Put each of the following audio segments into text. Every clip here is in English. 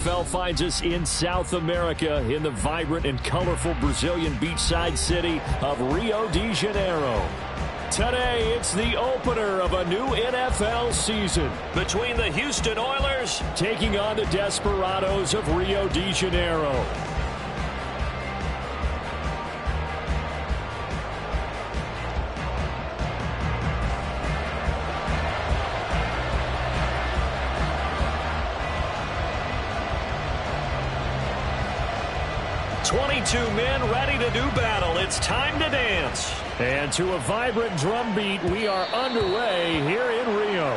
NFL finds us in South America in the vibrant and colorful Brazilian beachside city of Rio de Janeiro. Today, it's the opener of a new NFL season between the Houston Oilers taking on the Desperados of Rio de Janeiro. Men ready to do battle. It's time to dance. And to a vibrant drum beat, we are underway here in Rio.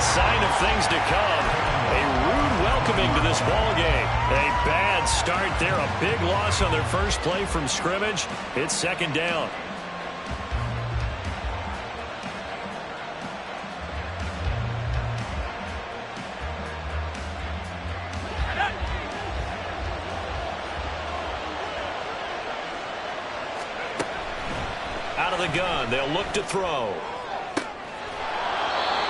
Sign of things to come. A rude welcoming to this ball game. A bad start there. A big loss on their first play from scrimmage. It's second down. Out of the gun. They'll look to throw.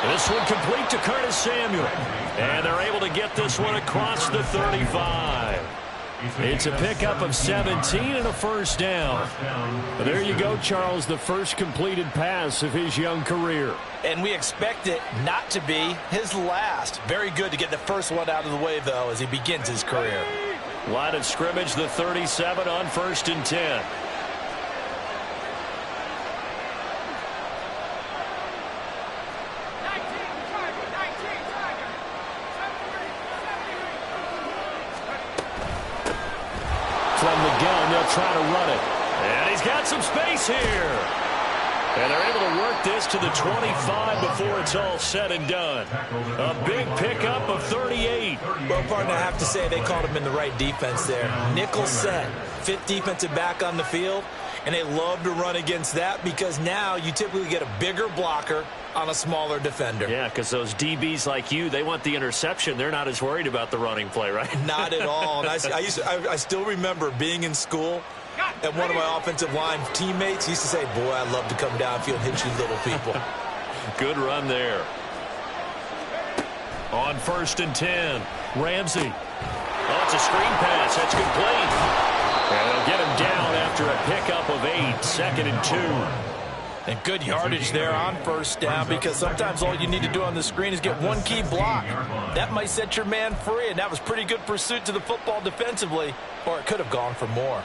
This one complete to Curtis Samuel. And they're able to get this one across the 35. It's a pickup of 17 and a first down. But there you go, Charles, the first completed pass of his young career. And we expect it not to be his last. Very good to get the first one out of the way, though, as he begins his career. Line of scrimmage, the 37 on 1st and 10. Try to run it. And he's got some space here. And they're able to work this to the 25 before it's all said and done. A big pickup of 38. Well, partner, I have to say they called him in the right defense there. Nickel set, fifth defensive back on the field, and they love to run against that because now you typically get a bigger blocker on a smaller defender. Yeah, because those DBs like you, they want the interception. They're not as worried about the running play, right? Not at all. And I still remember being in school, and one of my offensive line teammates used to say, boy, I'd love to come downfield and hit you little people. Good run there. On 1st and 10, Ramsey. Oh, it's a screen pass. That's complete. And they'll get him down after a pickup of 8, 2nd and 2. And good yardage there on first down because sometimes all you need to do on the screen is get one key block. That might set your man free, and that was pretty good pursuit to the football defensively, or it could have gone for more.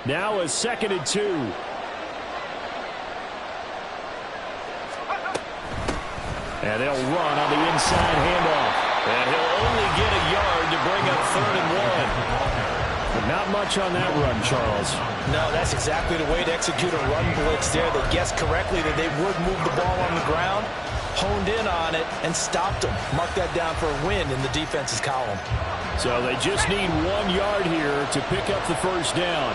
Now a 2nd and 2. And they'll run on the inside handoff. And he'll only get a yard to bring up 3rd and 1. But not much on that run, Charles. No, that's exactly the way to execute a run blitz there. They guessed correctly that they would move the ball on the ground, honed in on it, and stopped them. Mark that down for a win in the defense's column. So they just need 1 yard here to pick up the first down.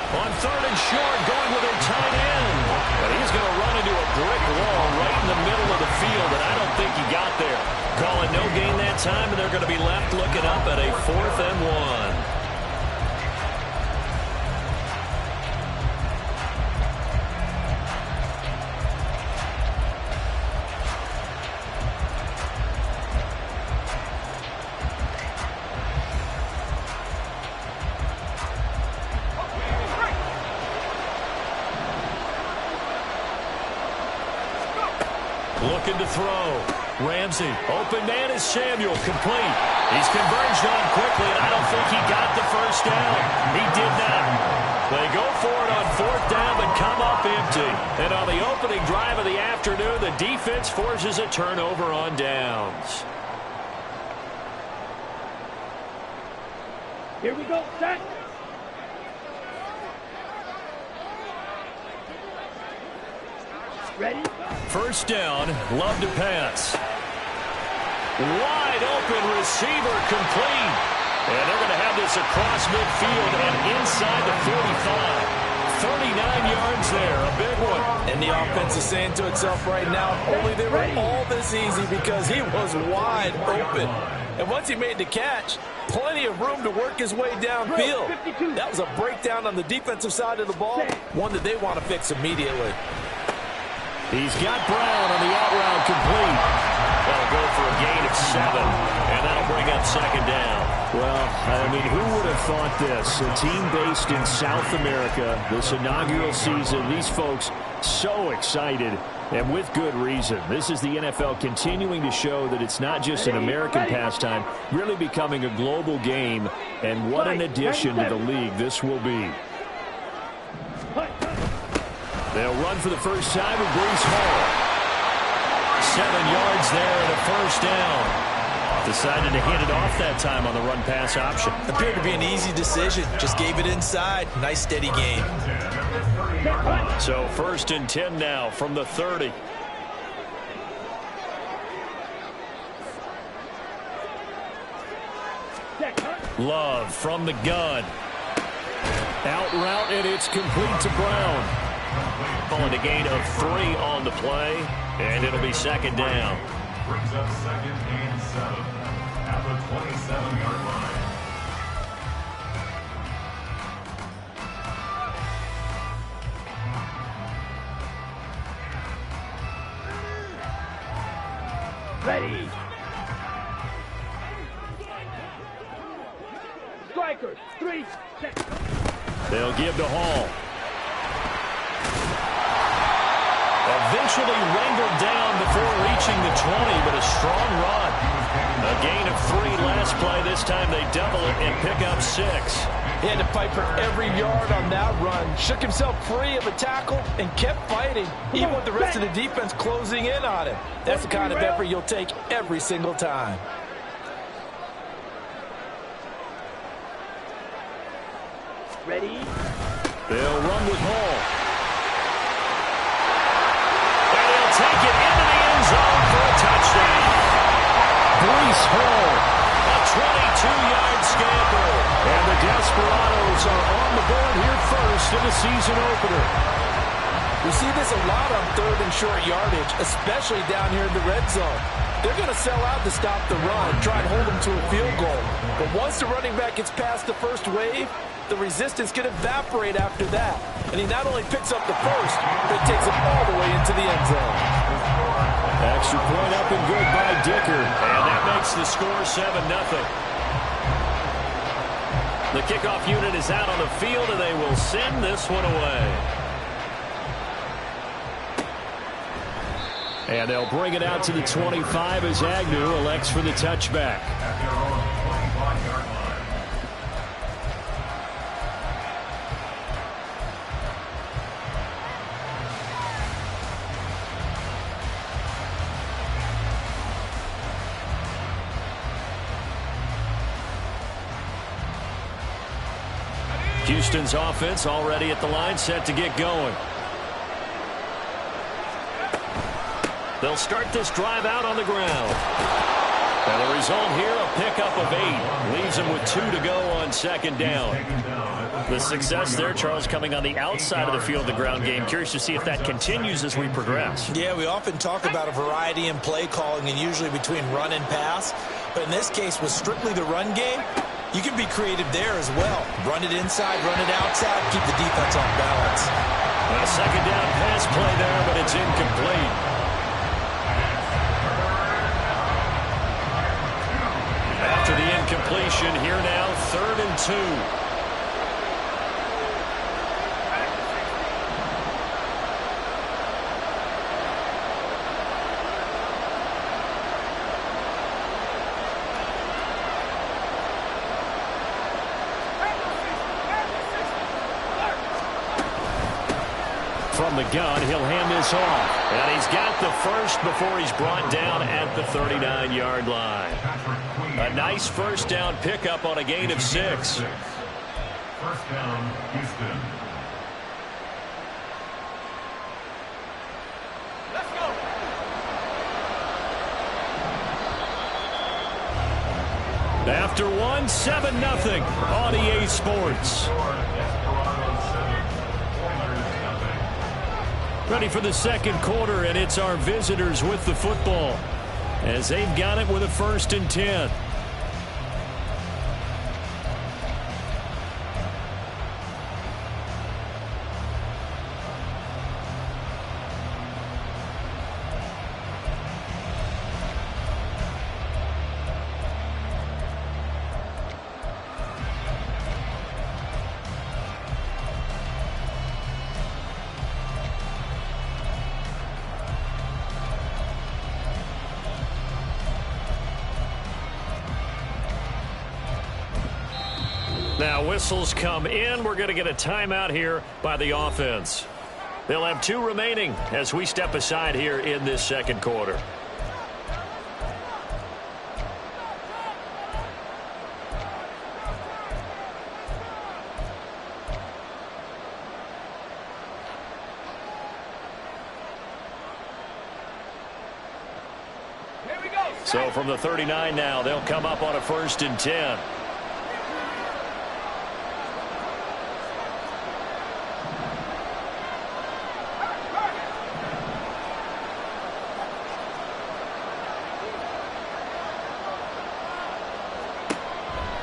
On 3rd and short, going with a tight end. But he's going to run into a brick wall right in the middle of the field, and I don't think he got there. Calling no gain that time, and they're going to be left looking up at a 4th and 1. Looking to throw. Ramsey, open man is Samuel, complete. He's converged on quickly, and I don't think he got the first down. He did not. They go for it on 4th down, but come up empty. And on the opening drive of the afternoon, the defense forces a turnover on downs. Here we go, set. Ready? First down, Love to pass. Wide open receiver, complete. And they're going to have this across midfield and inside the 45. 39 yards there, a big one. And the offense is saying to itself right now, only they were all this easy because he was wide open. And once he made the catch, plenty of room to work his way downfield. That was a breakdown on the defensive side of the ball, one that they want to fix immediately. He's got Brown on the out route complete. That'll go for a gain of 7, and that'll bring up second down. Well, I mean, who would have thought this? A team based in South America, this inaugural season, these folks so excited, and with good reason. This is the NFL continuing to show that it's not just an American pastime, really becoming a global game, and what an addition to the league this will be. They'll run for the first time with Breece Hall. 7 yards there and a first down. Decided to hand it off that time on the run-pass option. Appeared to be an easy decision. Just gave it inside. Nice, steady game. So first and 10 now from the 30. Love from the gun. Out route, and it's complete to Brown. Pulling a gain of 3 on the play, and it'll be second down. Brings up second and 7 at the 27-yard line. Ready. Strikers, 3, set. They'll give to Hall. Eventually wrangled down before reaching the 20, but a strong run. A gain of 3 last play. This time they double it and pick up 6. He had to fight for every yard on that run. Shook himself free of a tackle and kept fighting, even with the rest of the defense closing in on him. That's the kind of effort you'll take every single time. Ready. They'll run with Hall. And he'll take it into the end zone for a touchdown. Breece Hall, a 22-yard scamper. And the Desperados are on the board here first in the season opener. We see this a lot on third and short yardage, especially down here in the red zone. They're going to sell out to stop the run, try and hold them to a field goal. But once the running back gets past the first wave, the resistance can evaporate after that. And he not only picks up the first, but takes it all the way into the end zone. Extra point up and good by Dicker. And that makes the score 7-0. The kickoff unit is out on the field, and they will send this one away. And they'll bring it out to the 25 as Agnew elects for the touchback. Houston's offense already at the line, set to get going. They'll start this drive out on the ground. And the result here, a pickup of 8. Leaves them with 2 to go on second down. The success there, Charles, coming on the outside of the field, the ground game. Curious to see if that continues as we progress. Yeah, we often talk about a variety in play calling and usually between run and pass. But in this case, with strictly the run game, you can be creative there as well. Run it inside, run it outside, keep the defense off balance. A second down pass play there, but it's incomplete. After the incompletion, here now, 3rd and 2. From the gun, he'll hand this off. And he's got the first before he's brought down at the 39-yard line. A nice first down pickup on a gain of 6. First down, Houston. Let's go. After 1, 7-0 on EA Sports. Ready for the second quarter, and it's our visitors with the football as they've got it with a 1st and 10. Now whistles come in. We're going to get a timeout here by the offense. They'll have 2 remaining as we step aside here in this second quarter. Here we go. So from the 39 now, they'll come up on a 1st and 10.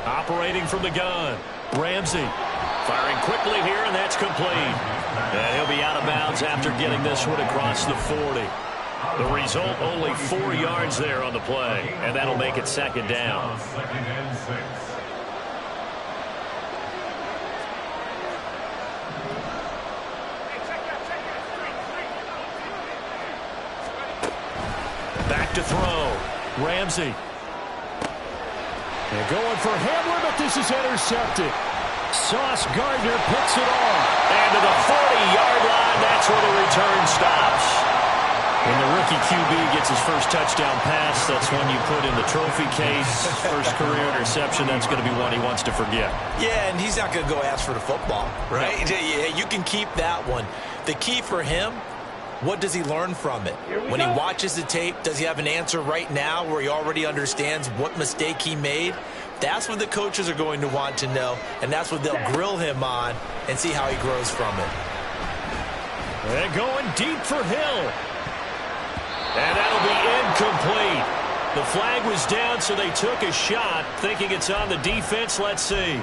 Operating from the gun, Ramsey firing quickly here, and that's complete. And he'll be out of bounds after getting this one across the 40. The result, only 4 yards there on the play, and that'll make it 2nd down. Second and 6. Back to throw, Ramsey. And going for Hamler, but this is intercepted. Sauce Gardner picks it off. And to the 40-yard line, that's where the return stops. When the rookie QB gets his first touchdown pass, that's when you put in the trophy case. First career interception, that's going to be one he wants to forget. Yeah, and he's not going to go ask for the football, right? Yeah, you can keep that one. The key for him, what does he learn from it? When he watches the tape, does he have an answer right now where he already understands what mistake he made? That's what the coaches are going to want to know, and that's what they'll grill him on and see how he grows from it. They're going deep for Hill. And that'll be incomplete. The flag was down, so they took a shot, thinking it's on the defense. Let's see.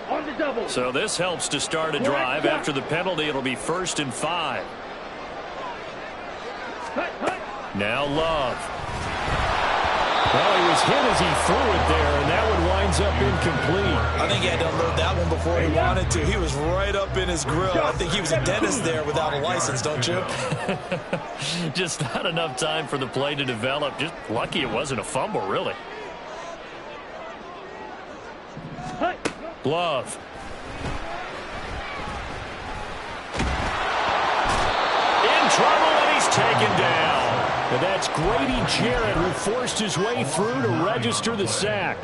On the double. So this helps to start a drive. After the penalty, it'll be 1st and 5. Now Love. Well, he was hit as he threw it there, and that one winds up incomplete. I think he had to unload that one before he wanted to. He was right up in his grill. I think he was a dentist there without a license, don't you? Just not enough time for the play to develop. Just lucky it wasn't a fumble, really. Love. In trouble, and he's taken down. And that's Grady Jarrett, who forced his way through to register the sack.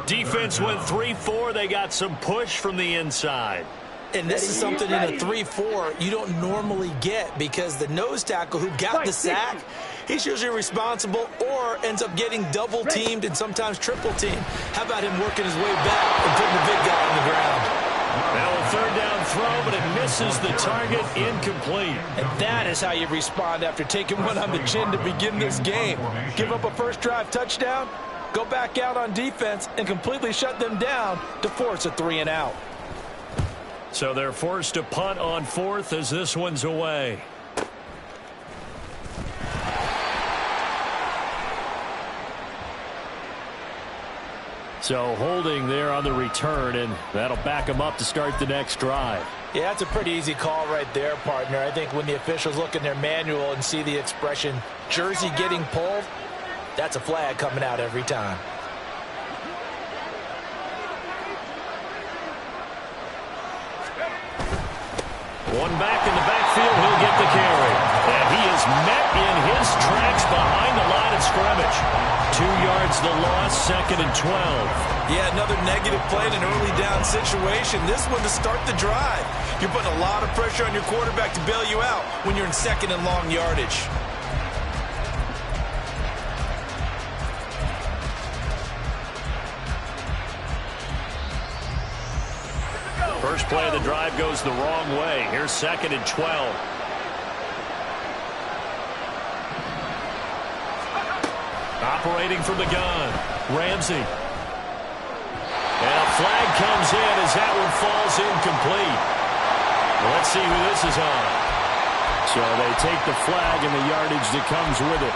Defense went 3-4. They got some push from the inside. And this is something in a 3-4 you don't normally get, because the nose tackle who got the sack, he's usually responsible or ends up getting double teamed and sometimes triple teamed. How about him working his way back and putting the big guy on the ground? Now a 3rd down throw, but it misses the target, incomplete. And that is how you respond after taking one on the chin to begin this game. Give up a first drive touchdown, go back out on defense, and completely shut them down to force a 3-and-out. So they're forced to punt on 4th as this one's away. So holding there on the return, and that'll back them up to start the next drive. Yeah, that's a pretty easy call right there, partner. I think when the officials look in their manual and see the expression jersey getting pulled, that's a flag coming out every time. One back in the backfield, he'll get the carry. is met in his tracks behind the line of scrimmage. 2 yards the loss, 2nd and 12. Yeah, another negative play in an early down situation. This one to start the drive. You're putting a lot of pressure on your quarterback to bail you out when you're in 2nd and long yardage. First play of the drive goes the wrong way. Here's 2nd and 12. Operating from the gun, Ramsey. And a flag comes in as that one falls incomplete. Well, let's see who this is on. So they take the flag and the yardage that comes with it.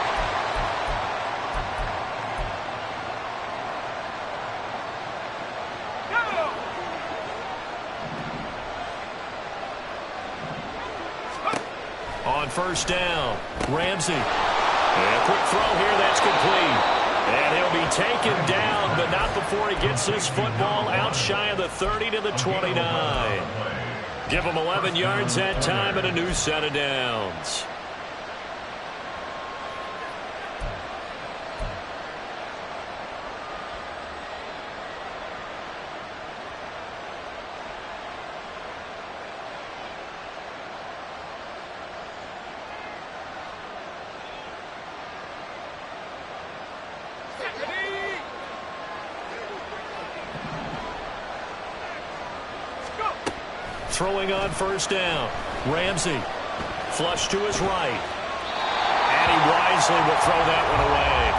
On first down, Ramsey. And a quick throw here, that's complete. And he'll be taken down, but not before he gets this football out shy of the 30 to the 29. Give him 11 yards that time and a new set of downs. Throwing on first down. Ramsey. Flush to his right. And he wisely will throw that one away.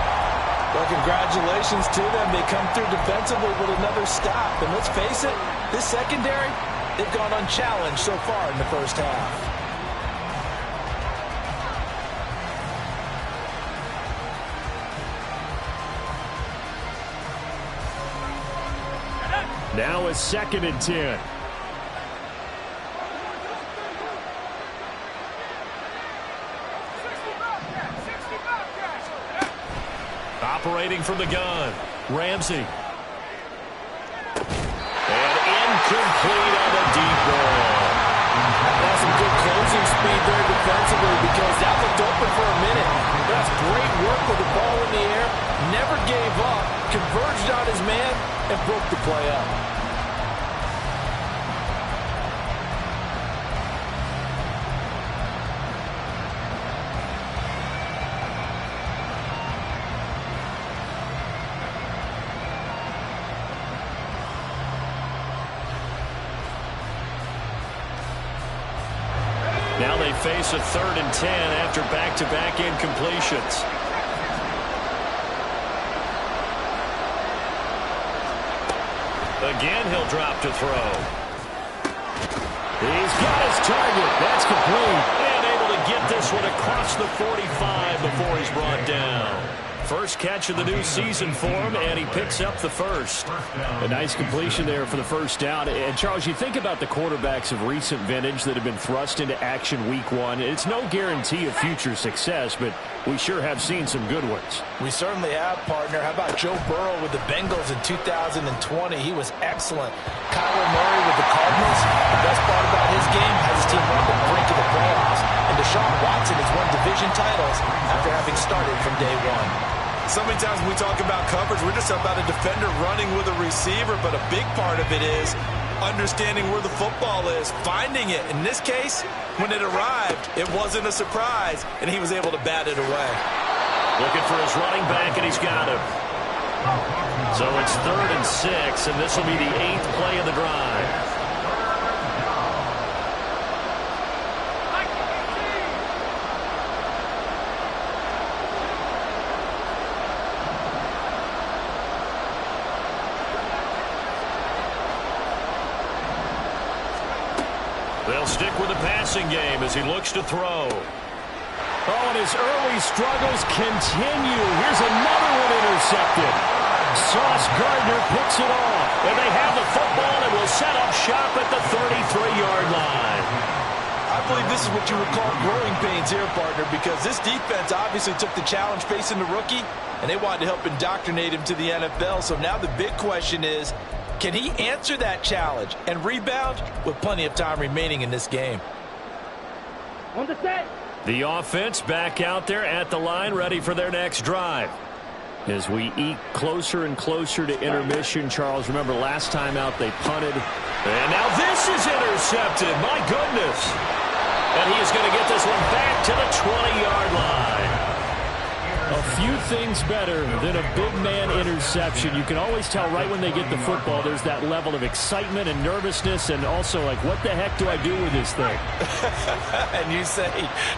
Well, congratulations to them. They come through defensively with another stop. And let's face it, this secondary, they've gone unchallenged so far in the first half. Now it's 2nd and 10. Operating from the gun, Ramsey. And incomplete on the deep ball. That's some good closing speed there defensively because that looked open for a minute. That's great work with the ball in the air. Never gave up, converged on his man, and broke the play up. Now they face a 3rd and 10 after back-to-back incompletions. Again, he'll drop to throw. He's got his target. That's complete. And able to get this one across the 45 before he's brought down. First catch of the new season for him, and he picks up the first. A nice completion there for the first down. And, Charles, you think about the quarterbacks of recent vintage that have been thrust into action week 1. It's no guarantee of future success, but we sure have seen some good ones. We certainly have, partner. How about Joe Burrow with the Bengals in 2020? He was excellent. Kyler Murray with the Cardinals. The best part about his game has his team on the brink of the playoffs. And Deshaun Watson has won division titles after having started from day one. So many times when we talk about coverage, we're just about a defender running with a receiver, but a big part of it is understanding where the football is, finding it. In this case, when it arrived, it wasn't a surprise, and he was able to bat it away. Looking for his running back, and he's got him. So it's 3rd and 6, and this will be the 8th play of the drive. They'll stick with the passing game as he looks to throw. Oh, and his early struggles continue. Here's another one intercepted. Sauce Gardner picks it off. And they have the football and will set up shop at the 33-yard line. I believe this is what you would call growing pains here, partner, because this defense obviously took the challenge facing the rookie, and they wanted to help indoctrinate him to the NFL. So now the big question is, can he answer that challenge and rebound with plenty of time remaining in this game? On the set. The offense back out there at the line, ready for their next drive. As we eke closer and closer to intermission, Charles, remember last time out they punted. And now this is intercepted. My goodness. And he is going to get this one back to the 20-yard line. A few things better than a big man interception. You can always tell right when they get the football, there's that level of excitement and nervousness, and also like, what the heck do I do with this thing? And you say,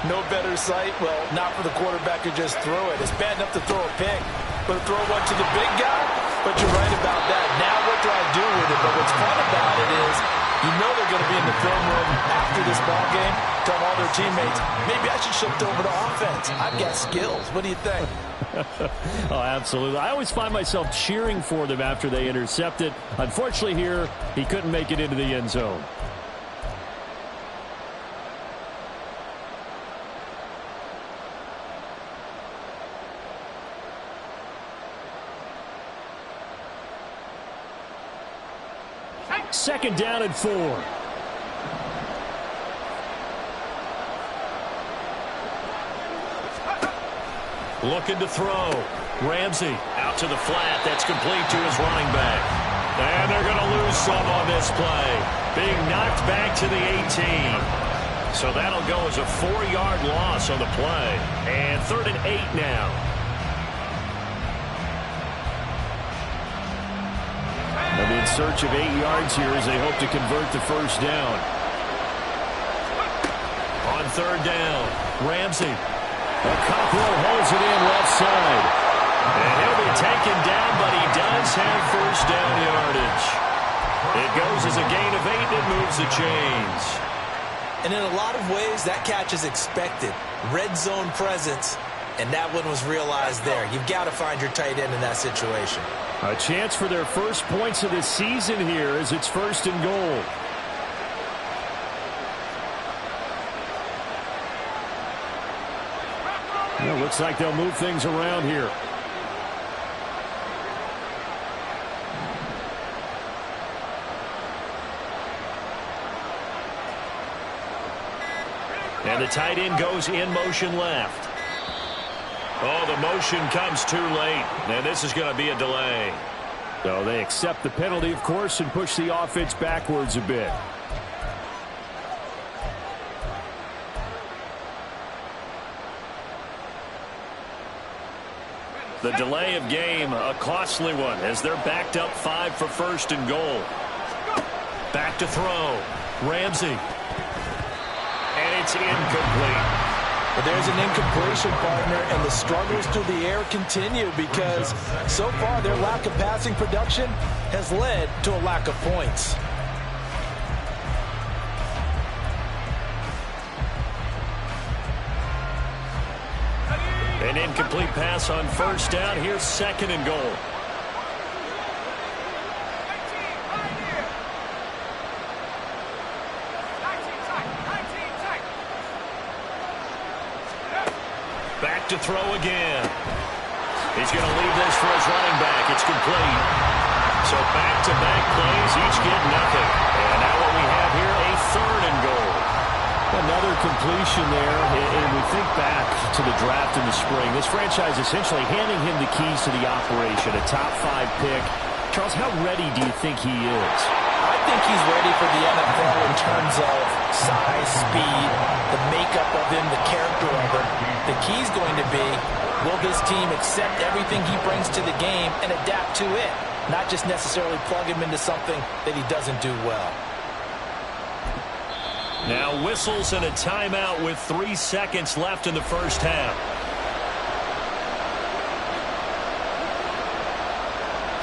no better sight? Well, not for the quarterback to just throw it. It's bad enough to throw a pick, but to throw one to the big guy? But you're right about that. Now what do I do with it? But what's fun about it is, you know they're going to be in the film room after this ball game, telling all their teammates, maybe I should shift over to offense. I've got skills. What do you think? Oh, absolutely. I always find myself cheering for them after they intercept it. Unfortunately here, he couldn't make it into the end zone. Second down and 4. Looking to throw. Ramsey out to the flat. That's complete to his running back. And they're going to lose some on this play. Being knocked back to the 18. So that'll go as a 4-yard loss on the play. And 3rd and 8 now. And in search of 8 yards here as they hope to convert the first down. On 3rd down, Ramsey. Cockrell holds it in left side. And he'll be taken down, but he does have first down yardage. It goes as a gain of 8 and moves the chains. And in a lot of ways, that catch is expected. Red zone presence, and that one was realized there. You've got to find your tight end in that situation. A chance for their first points of the season here as it's 1st and goal. Well, looks like they'll move things around here. And the tight end goes in motion left. Oh, the motion comes too late. And this is going to be a delay. So they accept the penalty, of course, and push the offense backwards a bit. The delay of game, a costly one, as they're backed up 5 for 1st and goal. Back to throw. Ramsey. And it's incomplete. But there's an incompletion, partner, and the struggles through the air continue because so far their lack of passing production has led to a lack of points. An incomplete pass on 1st down. Here's 2nd and goal. Back to throw again. He's going to leave this for his running back. It's complete. So back-to-back plays, each get nothing. And now what we have here, a 3rd and goal. Another completion there, and we think back to the draft in the spring. This franchise essentially handing him the keys to the operation, a top 5 pick. Charles, how ready do you think he is? I think he's ready for the NFL in terms of size, speed, the makeup of him, the character of him. The key's going to be, will this team accept everything he brings to the game and adapt to it? Not just necessarily plug him into something that he doesn't do well. Now whistles and a timeout with 3 seconds left in the first half.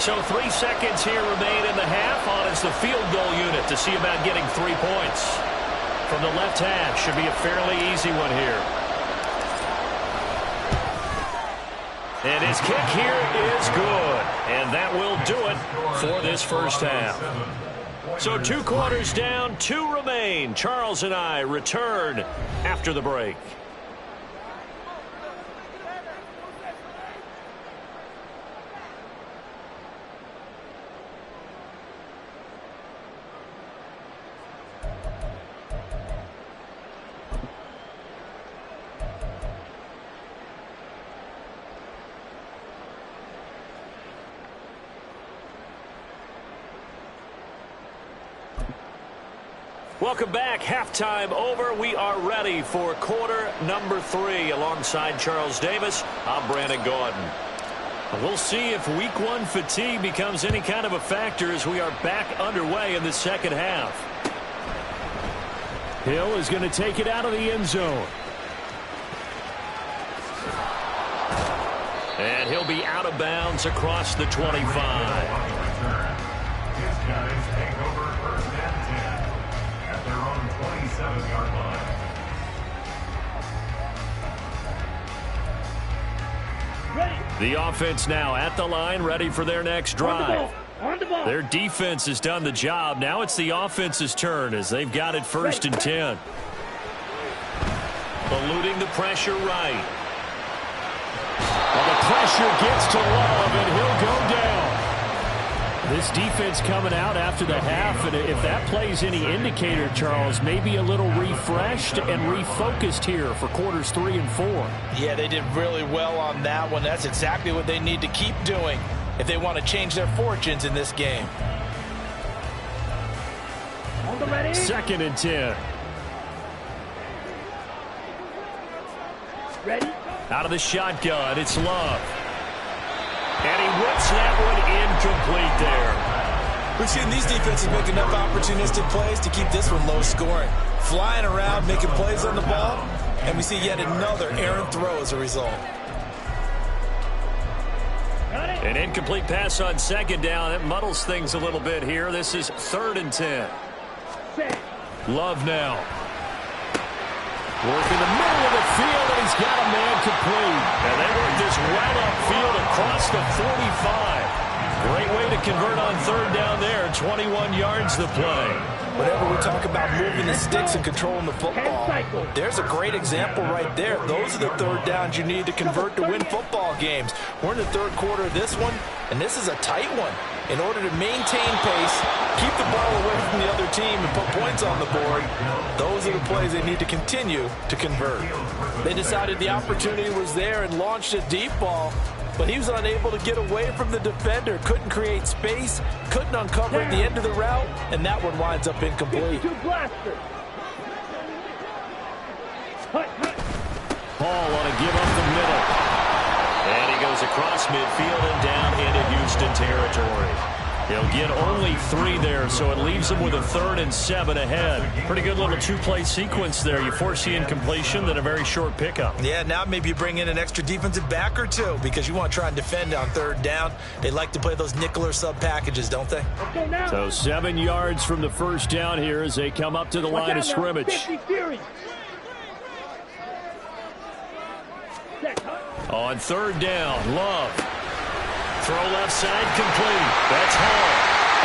So 3 seconds here remain in the half on as the field goal unit to see about getting 3 points. From the left half, should be a fairly easy one here. And his kick here is good. And that will do it for this first half. So 2 quarters down, 2 remain. Charles and I return after the break. Welcome back. Halftime over. We are ready for quarter number 3. Alongside Charles Davis, I'm Brandon Gaudin. We'll see if week 1 fatigue becomes any kind of a factor as we are back underway in the second half. Hill is going to take it out of the end zone. And he'll be out of bounds across the 25. The offense now at the line, ready for their next drive. On the ball. Their defense has done the job. Now it's the offense's turn as they've got it 1st and 10. Eluding the pressure right. Well, the pressure gets to Love, and he'll go down. This defense coming out after the half, and if that plays any indicator, Charles, maybe a little refreshed and refocused here for quarters 3 and 4. Yeah, they did really well on that one. That's exactly what they need to keep doing if they want to change their fortunes in this game. On the ready. 2nd and 10. Ready. Out of the shotgun, it's Love. And he whips that one incomplete there. We've seen these defenses make enough opportunistic plays to keep this one low scoring. Flying around, making plays on the ball, and we see yet another errant throw as a result. An incomplete pass on 2nd down. It muddles things a little bit here. This is 3rd and 10. Love now. Work in the middle of the field, and he's got a man complete. And they work this well upfield across the 45. Great way to convert on 3rd down there. 21 yards the play. Whenever we talk about moving the sticks and controlling the football, there's a great example right there. Those are the 3rd downs you need to convert to win football games. We're in the 3rd quarter of this one, and this is a tight one. In order to maintain pace, keep the ball away from the other team, and put points on the board, those are the plays they need to continue to convert. They decided the opportunity was there and launched a deep ball, but he was unable to get away from the defender, couldn't create space, couldn't uncover at the end of the route, and that one winds up incomplete. Paul on a give up the middle. And he goes across midfield and down into Houston territory. He'll get only 3 there, so it leaves him with a 3rd and 7 ahead. Pretty good little 2-play sequence there. You force the incompletion, then a very short pickup. Yeah, now maybe you bring in an extra defensive back or 2 because you want to try and defend on 3rd down. They like to play those nickel or sub packages, don't they? So 7 yards from the 1st down here as they come up to the line of scrimmage. On 3rd down, Love. Throw left side complete. That's Hall.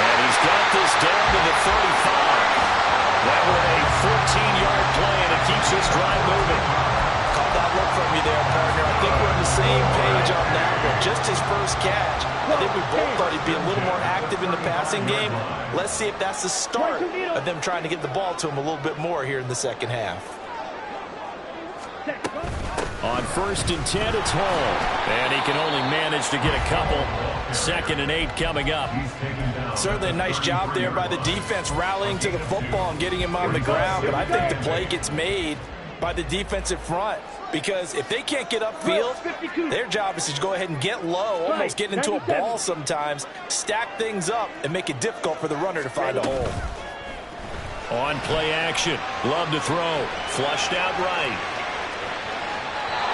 And he's got this down to the 35. That was a 14-yard play, and it keeps this drive moving. Caught that look from you there, partner. I think we're on the same page on that one. Just his first catch. I think we both thought he'd be a little more active in the passing game. Let's see if that's the start of them trying to get the ball to him a little bit more here in the second half. On 1st and 10, it's Hall. And he can only manage to get a couple. 2nd and 8 coming up. Certainly a nice job there by the defense rallying to the football and getting him on the ground. But I think the play gets made by the defensive front. Because if they can't get upfield, their job is to go ahead and get low, almost get into a ball sometimes, stack things up, and make it difficult for the runner to find a hole. On play action. Love to throw. Flushed out right.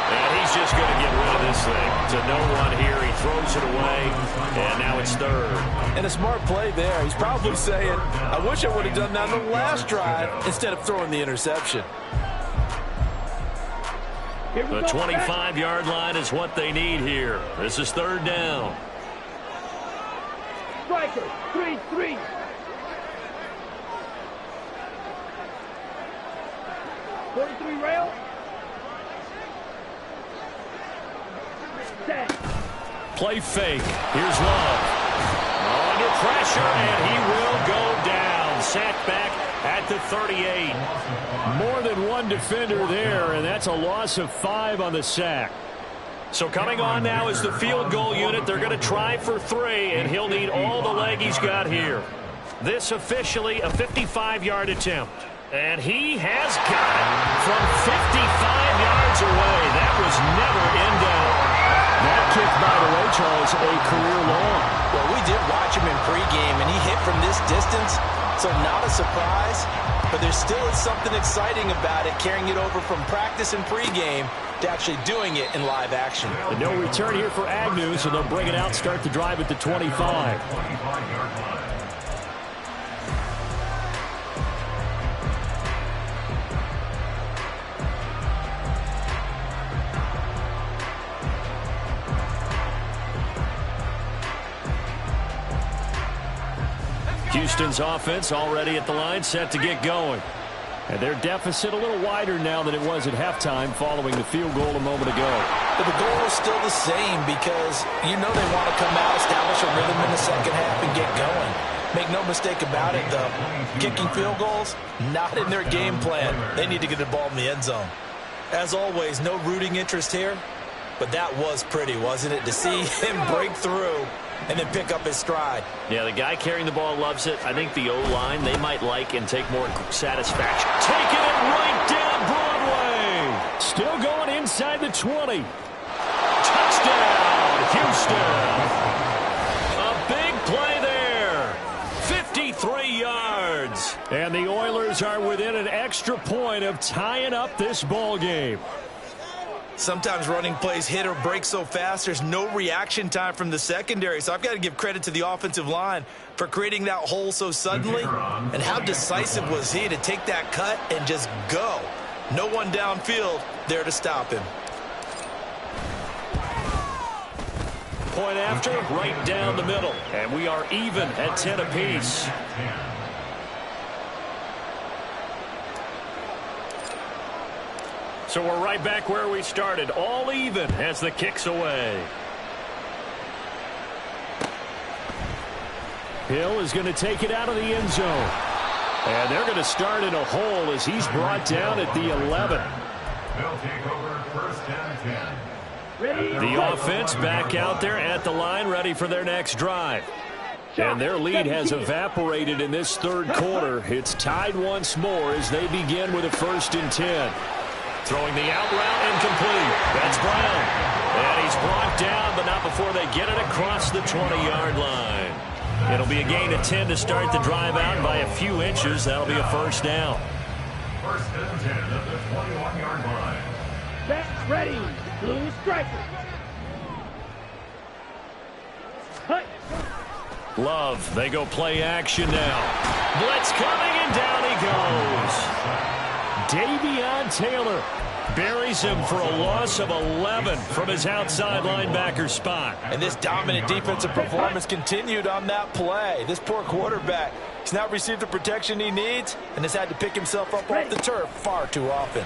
And he's just going to get rid of this thing. To no one here. He throws it away. And now it's 3rd. And a smart play there. He's probably saying, I wish I would have done that on the last drive instead of throwing the interception. The 25-yard line is what they need here. This is 3rd down. Striker, 3-3. Rail. Play fake. Here's Love. Under pressure, and he will go down. Sacked back at the 38. More than one defender there, and that's a loss of 5 on the sack. So coming on now is the field goal unit. They're going to try for 3, and he'll need all the leg he's got here. This officially a 55-yard attempt. And he has got it from 55 yards away. That was never in doubt. That kick, by the way, Charles, a career long. Well, we did watch him in pregame, and he hit from this distance, so not a surprise. But there still is something exciting about it, carrying it over from practice and pregame to actually doing it in live action. And no return here for Agnew, so they'll bring it out, start the drive at the 25. 25-yard line. Houston's offense already at the line, set to get going. And their deficit a little wider now than it was at halftime following the field goal a moment ago. But the goal is still the same because you know they want to come out, establish a rhythm in the second half, and get going. Make no mistake about it, though. Kicking field goals, not in their game plan. They need to get the ball in the end zone. As always, no rooting interest here, but that was pretty, wasn't it? To see him break through and then pick up his stride. Yeah, the guy carrying the ball loves it. I think the O-line, they might like and take more satisfaction. Taking it right down Broadway. Still going inside the 20. Touchdown, Houston. A big play there. 53 yards. And the Oilers are within an extra point of tying up this ball game. Sometimes running plays hit or break so fast, there's no reaction time from the secondary. So I've got to give credit to the offensive line for creating that hole so suddenly. And how decisive was he to take that cut and just go? No one downfield there to stop him. Point after, right down the middle. And we are even at 10 apiece. So we're right back where we started, all even as the kick's away. Hill is going to take it out of the end zone. And they're going to start in a hole as he's brought down at the 11. They'll take over first and 10. The offense back out there at the line, ready for their next drive. And their lead has evaporated in this third quarter. It's tied once more as they begin with a 1st and 10. Throwing the out route incomplete. That's Brown. And he's brought down, but not before they get it across the 20-yard line. It'll be a gain of 10 to start the drive out by a few inches. That'll be a 1st down. 1st and 10 at the 21-yard line. Set, ready, blue striker. Hut. Love, they go play action now. Blitz coming, and down he goes. Davion Taylor buries him for a loss of 11 from his outside linebacker spot. And this dominant defensive performance continued on that play. This poor quarterback has not received the protection he needs and has had to pick himself up off the turf far too often.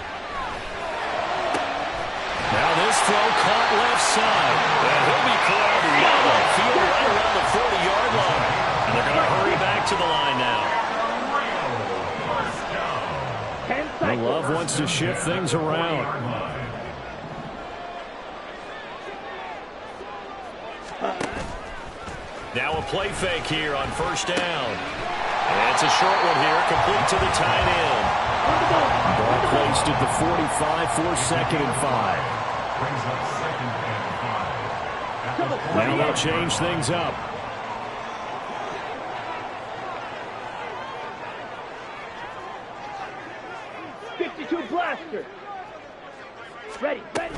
Now this throw caught left side. And he'll be called yellow field right around the 40-yard line. And they're going to hurry back to the line now. Love wants to shift things around. Now a play fake here on 1st down. And it's a short one here, complete to the tight end. Ball placed at the 45 for 2nd and 5. Brings up 2nd and 5. Now they'll change things up. Blaster. Ready, ready.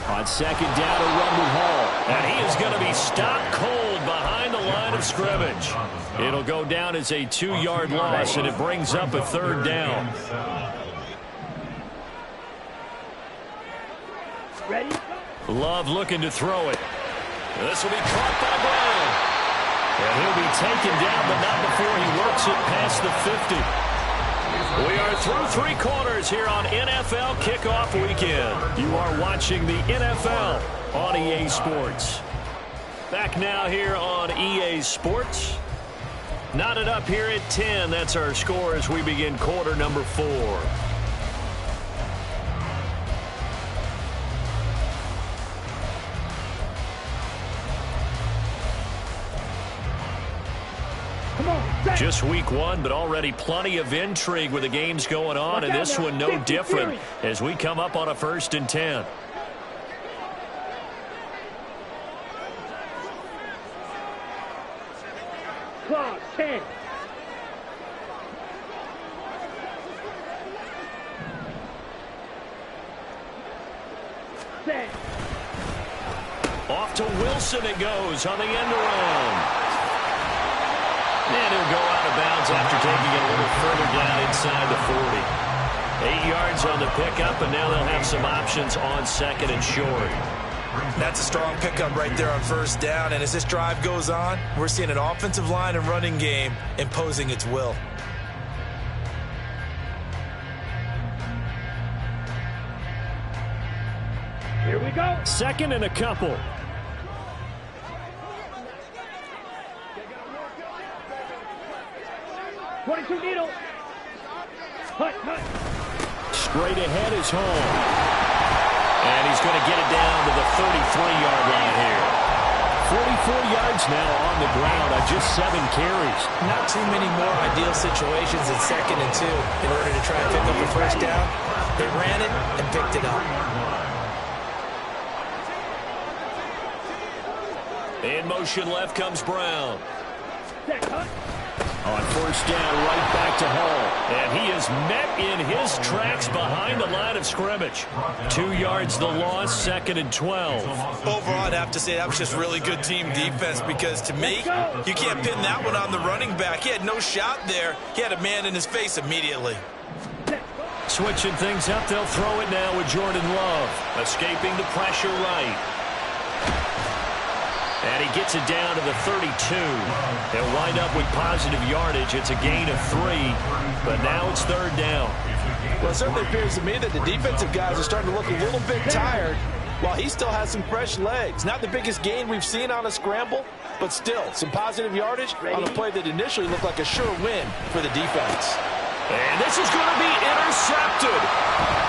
On 2nd down, a run with Hall. And he is going to be stopped cold behind the line of scrimmage. It'll go down as a 2-yard loss, and it brings up a 3rd down. Ready? Love looking to throw it. This will be caught by Brown. And he'll be taken down, but not before he works it past the 50. We are through 3 quarters here on NFL Kickoff Weekend. You are watching the NFL on EA Sports. Back now here on EA Sports. Knotted up here at 10. That's our score as we begin quarter number 4. Come on, Just week 1, but already plenty of intrigue with the games going on, and this one no different as we come up on a 1st and 10. Clock 10. Set. Off to Wilson it goes on the end around. And he'll go out of bounds after taking it a little further down inside the 40. 8 yards on the pickup, and now they'll have some options on 2nd and short. That's a strong pickup right there on 1st down, and as this drive goes on, we're seeing an offensive line and running game imposing its will. Here we go. 2nd and a couple. .22 needle. Hut. Straight ahead is home. And he's going to get it down to the 33-yard line here. 44 yards now on the ground on just 7 carries. Not too many more ideal situations in 2nd and 2 in order to try and pick up a 1st down. They ran it and picked it up. In motion left comes Brown. Set. Hut. On 1st down, right back to Hall. And he is met in his tracks behind the line of scrimmage. 2 yards the loss, 2nd and 12. Overall, I'd have to say that was just really good team defense because, to me, you can't pin that one on the running back. He had no shot there. He had a man in his face immediately. Switching things up, they'll throw it now with Jordan Love. Escaping the pressure right. And he gets it down to the 32. They'll wind up with positive yardage. It's a gain of 3, but now it's 3rd down. Well, it certainly appears to me that the defensive guys are starting to look a little bit tired while he still has some fresh legs. Not the biggest gain we've seen on a scramble, but still some positive yardage on a play that initially looked like a sure win for the defense. And this is going to be intercepted.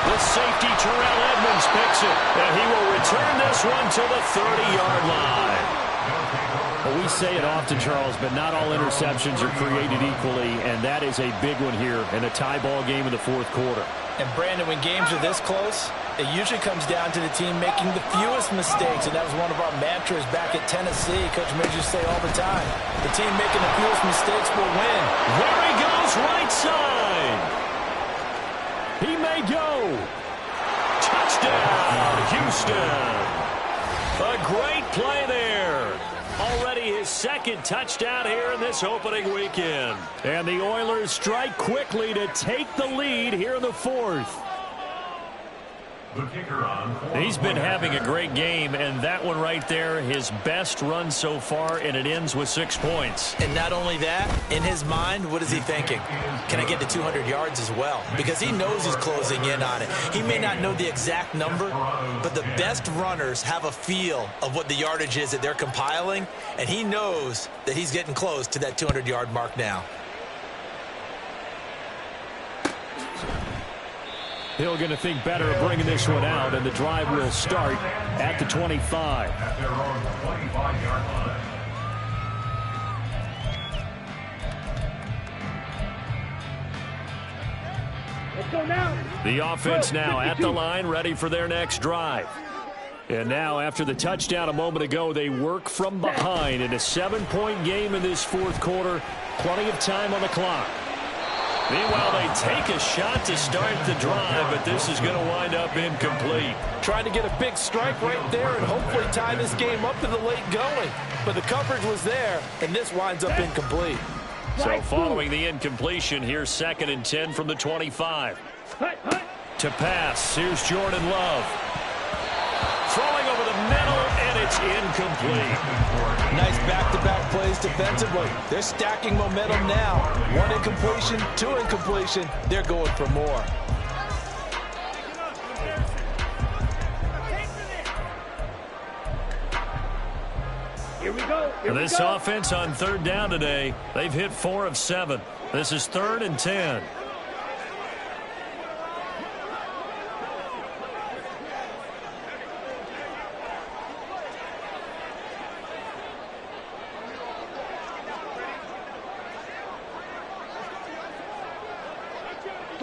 The safety, Terrell Edmonds, picks it, and he will return this one to the 30-yard line. Well, we say it often, Charles, but not all interceptions are created equally, and that is a big one here in a tie ball game in the 4th quarter. And, Brandon, when games are this close, it usually comes down to the team making the fewest mistakes, and that was one of our mantras back at Tennessee. Coach Midge used to say all the time, the team making the fewest mistakes will win. There he goes, right side. He may go. Touchdown, Houston. A great play there. Already his 2nd touchdown here in this opening weekend. And the Oilers strike quickly to take the lead here in the 4th. The kicker on. He's been having a great game, and that one right there, his best run so far, and it ends with 6 points. And not only that, in his mind, what is he thinking? Can I get to 200 yards as well? Because he knows he's closing in on it. He may not know the exact number, but the best runners have a feel of what the yardage is that they're compiling, and he knows that he's getting close to that 200-yard mark now. Hill going to think better of bringing this one out, and the drive will start at the 25. At their own 25-yard line. Let's go now. The offense now at the line, ready for their next drive. And now, after the touchdown a moment ago, they work from behind in a 7-point game in this 4th quarter. Plenty of time on the clock. Meanwhile, they take a shot to start the drive, but this is going to wind up incomplete. Trying to get a big strike right there and hopefully tie this game up in the late going. But the coverage was there, and this winds up incomplete. So following the incompletion, here's 2nd and 10 from the 25. Hut. To pass, here's Jordan Love. Throwing over the middle, and it's incomplete. Nice back-to-back plays defensively. They're stacking momentum now. 1 incompletion, 2 incompletion. They're going for more. Here we go. This offense on 3rd down today, they've hit 4 of 7. This is 3rd and 10.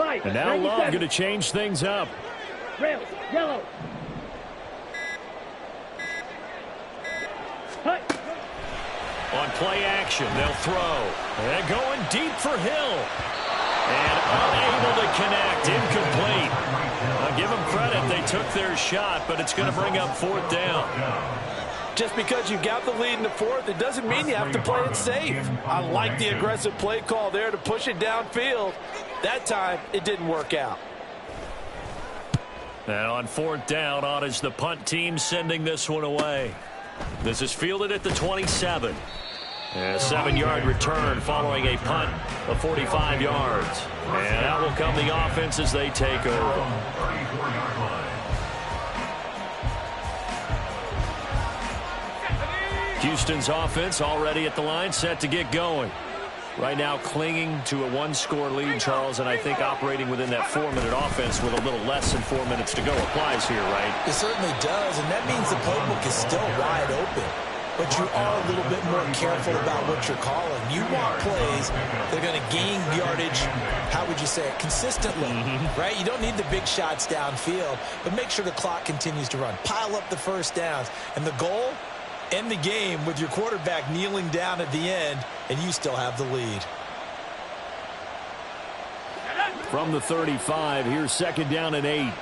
5. And now Love going to change things up. Rails, yellow. Hut. On play action, they'll throw. And going deep for Hill. And unable to connect. Incomplete. I'll give them credit. They took their shot, but it's going to bring up 4th down. Just because you got the lead in the 4th, it doesn't mean you have to play it safe. I like the aggressive play call there to push it downfield. That time, it didn't work out. And on 4th down, on is the punt team sending this one away. This is fielded at the 27. And a 7-yard return following a punt of 45 yards. And out will come the offense as they take over. Houston's offense already at the line, set to get going. Right now clinging to a 1-score lead, Charles, and I think operating within that 4-minute offense with a little less than 4 minutes to go applies here, right? It certainly does, and that means the playbook is still wide open. But you are a little bit more careful about what you're calling. You want plays that are going to gain yardage, how would you say it, consistently, right? You don't need the big shots downfield, but make sure the clock continues to run. Pile up the first downs, and the goal, end the game with your quarterback kneeling down at the end, and you still have the lead. From the 35, here's 2nd down and 8.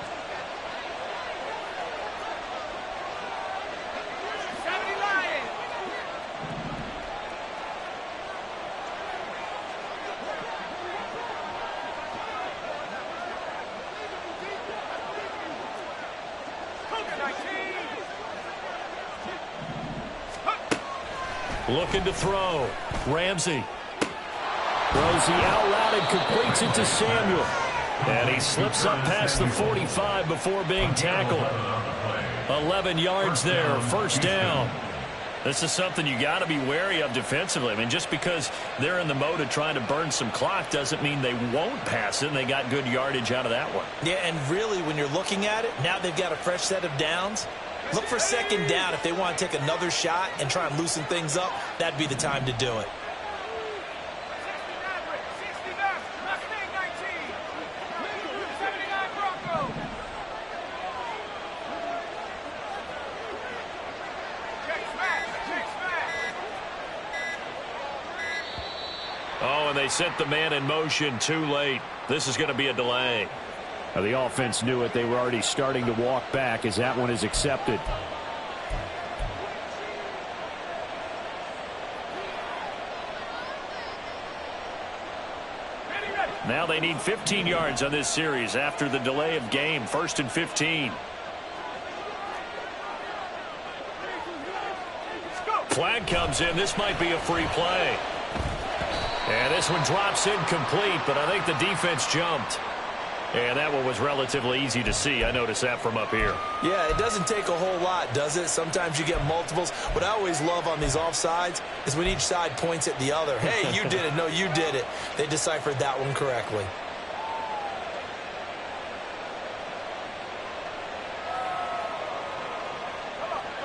Looking to throw. Ramsey. Throws the out route and completes it to Samuel. And he slips up past the 45 before being tackled. 11 yards there, 1st down. This is something you got to be wary of defensively. I mean, just because they're in the mode of trying to burn some clock doesn't mean they won't pass it, and they got good yardage out of that one. Yeah, and really, when you're looking at it, now they've got a fresh set of downs. Look for 2nd down if they want to take another shot and try and loosen things up. That'd be the time to do it. Oh, and they sent the man in motion too late. This is going to be a delay. Now, the offense knew it. They were already starting to walk back as that one is accepted. Now they need 15 yards on this series after the delay of game. 1st and 15. Flag comes in. This might be a free play. And this one drops incomplete, but I think the defense jumped. And that one was relatively easy to see. I noticed that from up here. Yeah, it doesn't take a whole lot, does it? Sometimes you get multiples. What I always love on these offsides is when each side points at the other. Hey, you did it. No, you did it. They deciphered that one correctly.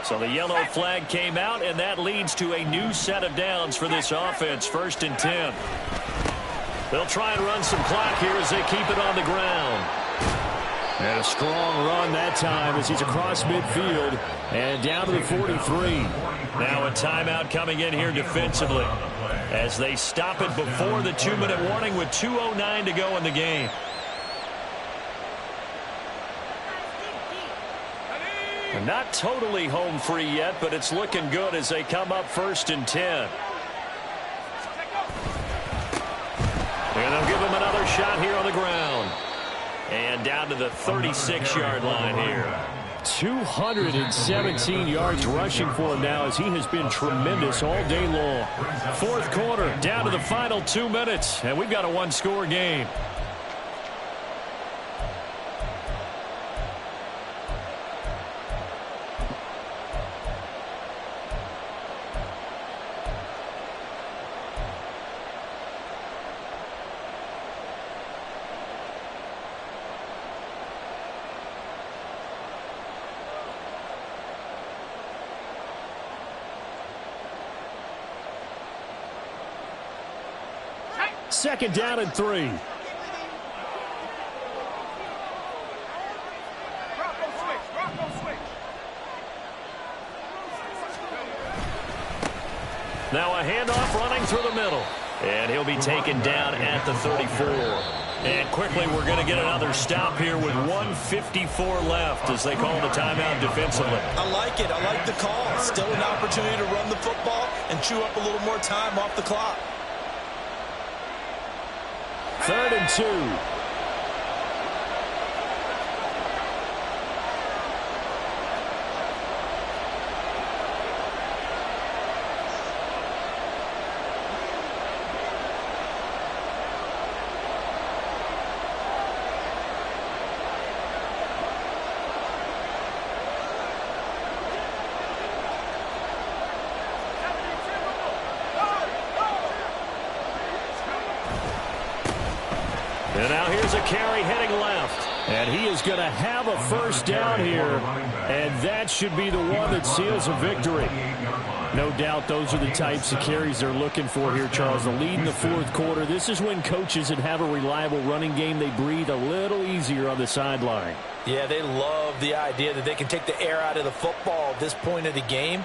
So the yellow flag came out, and that leads to a new set of downs for this offense. 1st and 10. They'll try and run some clock here as they keep it on the ground. And a strong run that time as he's across midfield and down to the 43. Now a timeout coming in here defensively as they stop it before the 2-minute warning with 2:09 to go in the game. Not totally home free yet, but it's looking good as they come up 1st and 10. And they'll give him another shot here on the ground. And down to the 36-yard line here. 217 yards rushing for him now as he has been tremendous all day long. 4th quarter, down to the final 2 minutes, and we've got a 1-score game. Second down and 3. Now a handoff running through the middle. And he'll be taken down at the 34. And quickly we're going to get another stop here with 1:54 left as they call the timeout defensively. I like it. I like the call. Still an opportunity to run the football and chew up a little more time off the clock. 3rd and 2. And now here's a carry heading left. And he is going to have a first down here. And that should be the one that seals a victory. No doubt those are the types of carries they're looking for here, Charles. The lead in the 4th quarter. This is when coaches that have a reliable running game, they breathe a little easier on the sideline. Yeah, they love the idea that they can take the air out of the football at this point of the game.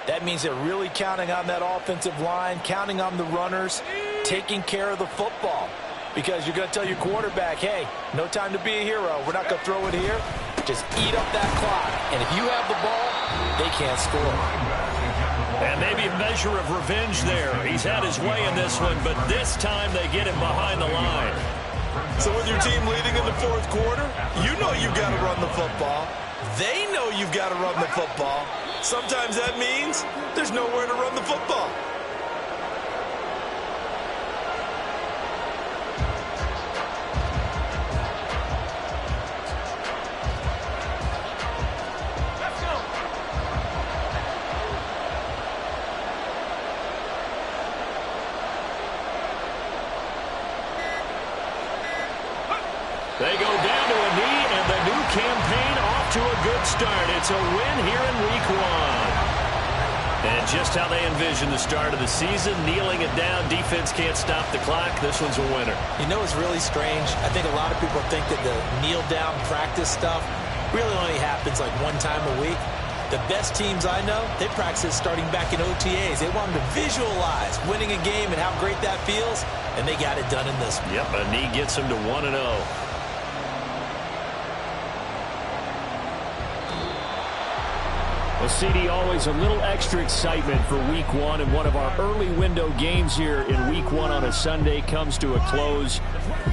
That means they're really counting on that offensive line, counting on the runners, taking care of the football. Because you're going to tell your quarterback, hey, no time to be a hero. We're not going to throw it here. Just eat up that clock. And if you have the ball, they can't score. And maybe a measure of revenge there. He's had his way in this one, but this time they get him behind the line. So with your team leading in the 4th quarter, you know you've got to run the football. They know you've got to run the football. Sometimes that means there's nowhere to run the football. They go down to a knee, and the new campaign off to a good start. It's a win here in Week 1. And just how they envision the start of the season, kneeling it down, defense can't stop the clock. This one's a winner. You know it's really strange? I think a lot of people think that the kneel-down practice stuff really only happens like one time a week. The best teams I know, they practice starting back in OTAs. They want them to visualize winning a game and how great that feels, and they got it done in this one. Yep, a knee gets them to 1-0. Well, CD, always a little extra excitement for Week 1, and one of our early window games here in Week 1 on a Sunday comes to a close.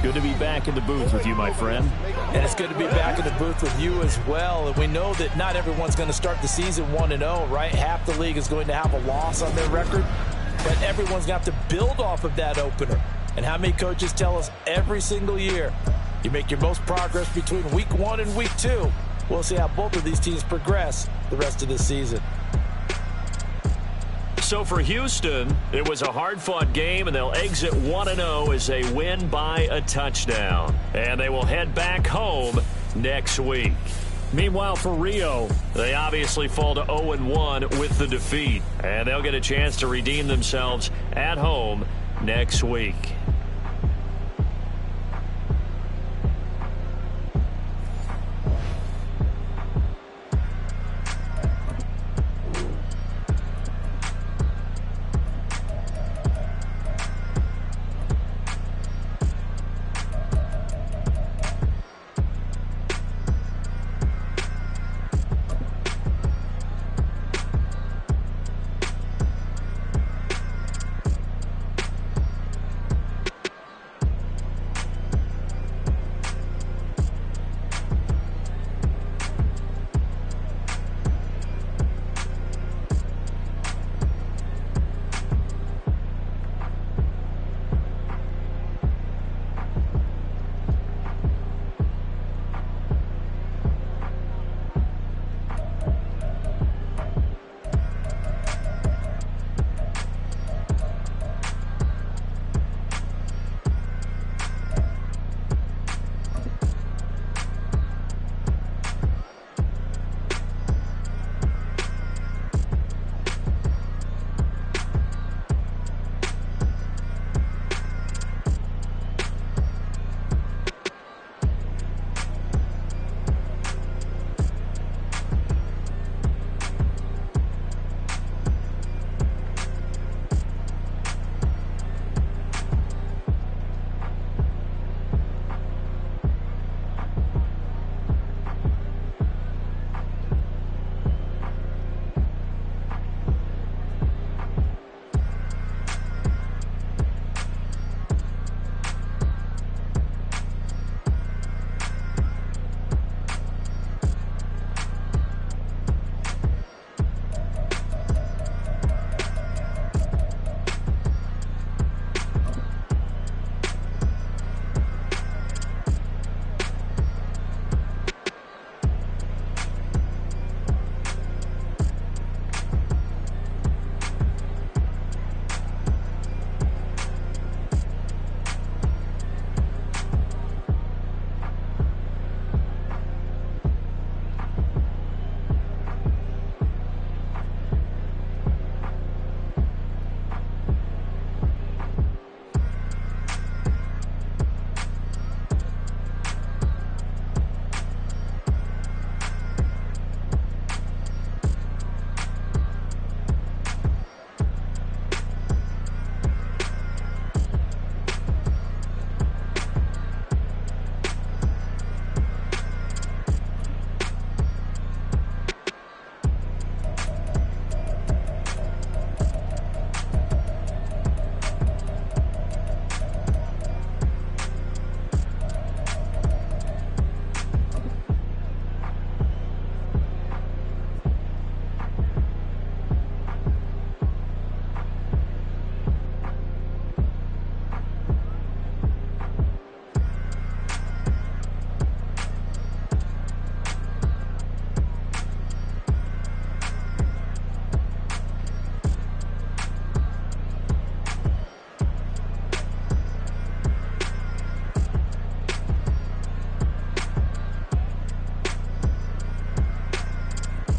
Good to be back in the booth with you, my friend. And it's good to be back in the booth with you as well. And we know that not everyone's going to start the season 1-0, right? Half the league is going to have a loss on their record, but everyone's going to have to build off of that opener. And how many coaches tell us every single year, you make your most progress between Week 1 and Week 2. We'll see how both of these teams progress the rest of this season. So for Houston, it was a hard-fought game, and they'll exit 1-0 as they win by a touchdown. And they will head back home next week. Meanwhile, for Rio, they obviously fall to 0-1 with the defeat. And they'll get a chance to redeem themselves at home next week.